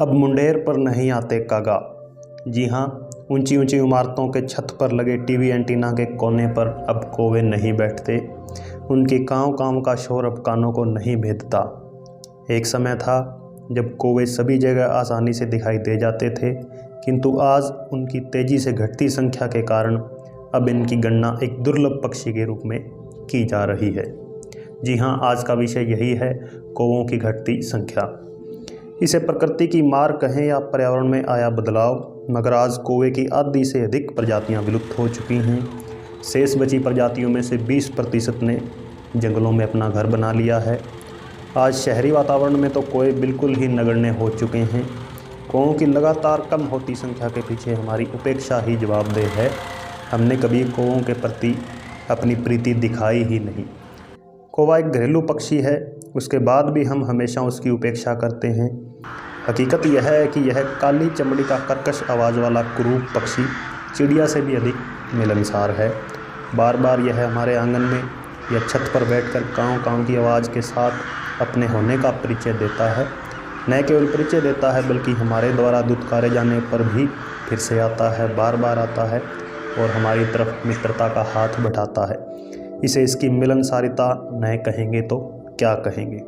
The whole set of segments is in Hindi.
अब मुंडेर पर नहीं आते कागा। जी हाँ, ऊंची ऊंची इमारतों के छत पर लगे टीवी एंटीना के कोने पर अब कौवे नहीं बैठते। उनकी काँव काँव का शोर अब कानों को नहीं भेदता। एक समय था जब कौवे सभी जगह आसानी से दिखाई दे जाते थे, किंतु आज उनकी तेज़ी से घटती संख्या के कारण अब इनकी गणना एक दुर्लभ पक्षी के रूप में की जा रही है। जी हाँ, आज का विषय यही है, कौवों की घटती संख्या। इसे प्रकृति की मार कहें या पर्यावरण में आया बदलाव, मगर आज कौवे की आधी से अधिक प्रजातियां विलुप्त हो चुकी हैं। शेष बची प्रजातियों में से 20% ने जंगलों में अपना घर बना लिया है। आज शहरी वातावरण में तो कौवे बिल्कुल ही नगण्य हो चुके हैं। कौवों की लगातार कम होती संख्या के पीछे हमारी उपेक्षा ही जवाबदेह है। हमने कभी कौवों के प्रति अपनी प्रीति दिखाई ही नहीं। कौवा एक घरेलू पक्षी है, उसके बाद भी हम हमेशा उसकी उपेक्षा करते हैं। हकीकत यह है कि यह काली चमड़ी का कर्कश आवाज़ वाला कुरूप पक्षी चिड़िया से भी अधिक मिलनसार है। बार बार यह हमारे आंगन में या छत पर बैठकर काँव काँव की आवाज़ के साथ अपने होने का परिचय देता है। न केवल परिचय देता है, बल्कि हमारे द्वारा दुत्कारे जाने पर भी फिर से आता है, बार बार आता है और हमारी तरफ मित्रता का हाथ बढ़ाता है। इसे इसकी मिलनसारिता न कहेंगे तो क्या कहेंगे।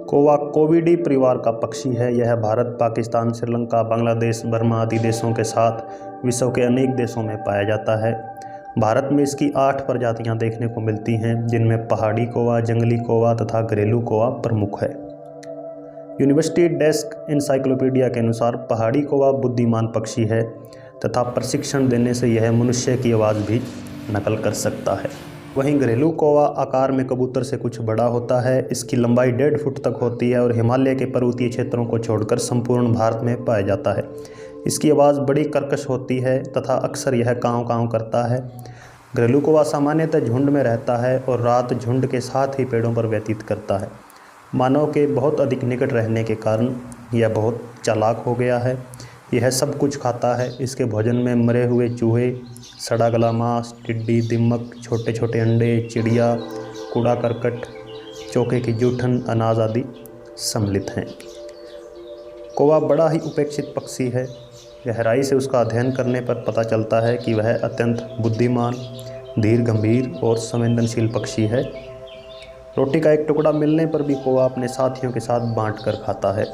कौवा कोविडी परिवार का पक्षी है। यह भारत, पाकिस्तान, श्रीलंका, बांग्लादेश, बर्मा आदि देशों के साथ विश्व के अनेक देशों में पाया जाता है। भारत में इसकी 8 प्रजातियां देखने को मिलती हैं, जिनमें पहाड़ी कौवा, जंगली कौवा तथा घरेलू कौवा प्रमुख है। यूनिवर्सिटी डेस्क एनसाइक्लोपीडिया के अनुसार पहाड़ी कौवा बुद्धिमान पक्षी है तथा प्रशिक्षण देने से यह मनुष्य की आवाज़ भी नकल कर सकता है। वहीं घरेलू कौवा आकार में कबूतर से कुछ बड़ा होता है। इसकी लंबाई 1.5 फुट तक होती है और हिमालय के पर्वतीय क्षेत्रों को छोड़कर संपूर्ण भारत में पाया जाता है। इसकी आवाज़ बड़ी कर्कश होती है तथा अक्सर यह काँव काँव करता है। घरेलू कौवा सामान्यतः झुंड में रहता है और रात झुंड के साथ ही पेड़ों पर व्यतीत करता है। मानव के बहुत अधिक निकट रहने के कारण यह बहुत चालाक हो गया है। यह सब कुछ खाता है। इसके भोजन में मरे हुए चूहे, सड़ा गला मांस, टिड्डी, दीमक, छोटे छोटे अंडे, चिड़िया, कूड़ा करकट, चौके की जूठन, अनाज आदि सम्मिलित हैं। कौवा बड़ा ही उपेक्षित पक्षी है। गहराई से उसका अध्ययन करने पर पता चलता है कि वह अत्यंत बुद्धिमान, धीर, गंभीर और संवेदनशील पक्षी है। रोटी का एक टुकड़ा मिलने पर भी कौवा अपने साथियों के साथ बांट कर खाता है।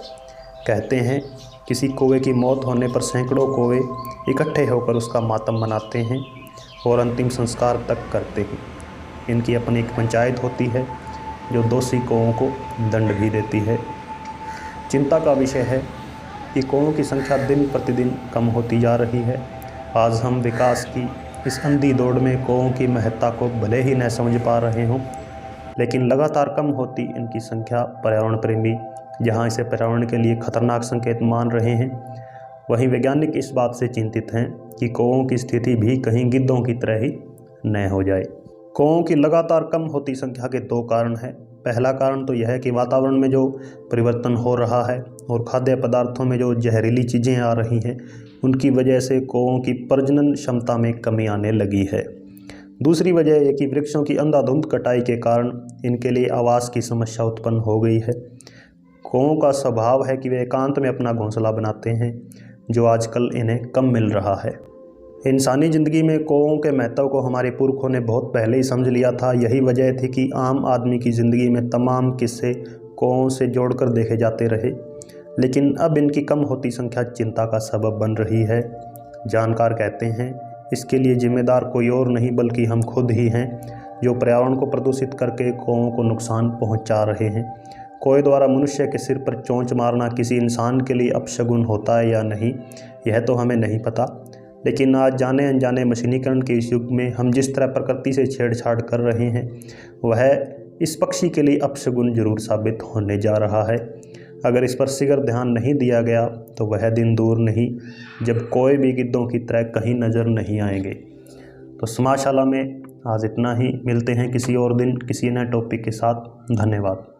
कहते हैं, किसी कौवे की मौत होने पर सैकड़ों कौवे इकट्ठे होकर उसका मातम मनाते हैं और अंतिम संस्कार तक करते हैं। इनकी अपनी एक पंचायत होती है जो दोषी कौवों को दंड भी देती है। चिंता का विषय है कि कौवों की संख्या दिन प्रतिदिन कम होती जा रही है। आज हम विकास की इस अंधी दौड़ में कौवों की महत्ता को भले ही न समझ पा रहे हों, लेकिन लगातार कम होती इनकी संख्या पर्यावरण प्रेमी जहां इसे पर्यावरण के लिए खतरनाक संकेत मान रहे हैं, वहीं वैज्ञानिक इस बात से चिंतित हैं कि कौवों की स्थिति भी कहीं गिद्धों की तरह ही न हो जाए। कौवों की लगातार कम होती संख्या के 2 कारण हैं। पहला कारण तो यह है कि वातावरण में जो परिवर्तन हो रहा है और खाद्य पदार्थों में जो जहरीली चीज़ें आ रही हैं, उनकी वजह से कौवों की प्रजनन क्षमता में कमी आने लगी है। दूसरी वजह यह कि वृक्षों की अंधाधुंध कटाई के कारण इनके लिए आवास की समस्या उत्पन्न हो गई है। कौवों का स्वभाव है कि वे एकांत में अपना घोंसला बनाते हैं, जो आजकल इन्हें कम मिल रहा है। इंसानी ज़िंदगी में कौवों के महत्व को हमारे पुरखों ने बहुत पहले ही समझ लिया था। यही वजह थी कि आम आदमी की ज़िंदगी में तमाम किस्से कौवों से जोड़कर देखे जाते रहे। लेकिन अब इनकी कम होती संख्या चिंता का सबब बन रही है। जानकार कहते हैं, इसके लिए जिम्मेदार कोई और नहीं बल्कि हम खुद ही हैं, जो पर्यावरण को प्रदूषित करके कौवों को नुकसान पहुँचा रहे हैं। कौवे द्वारा मनुष्य के सिर पर चोंच मारना किसी इंसान के लिए अपशगुन होता है या नहीं, यह तो हमें नहीं पता। लेकिन आज जाने अनजाने मशीनीकरण के इस युग में हम जिस तरह प्रकृति से छेड़छाड़ कर रहे हैं, वह इस पक्षी के लिए अपशगुन जरूर साबित होने जा रहा है। अगर इस पर शीघ्र ध्यान नहीं दिया गया तो वह दिन दूर नहीं जब कौवे भी गिद्धों की तरह कहीं नज़र नहीं आएंगे। तो समाजशाला में आज इतना ही। मिलते हैं किसी और दिन किसी नए टॉपिक के साथ। धन्यवाद।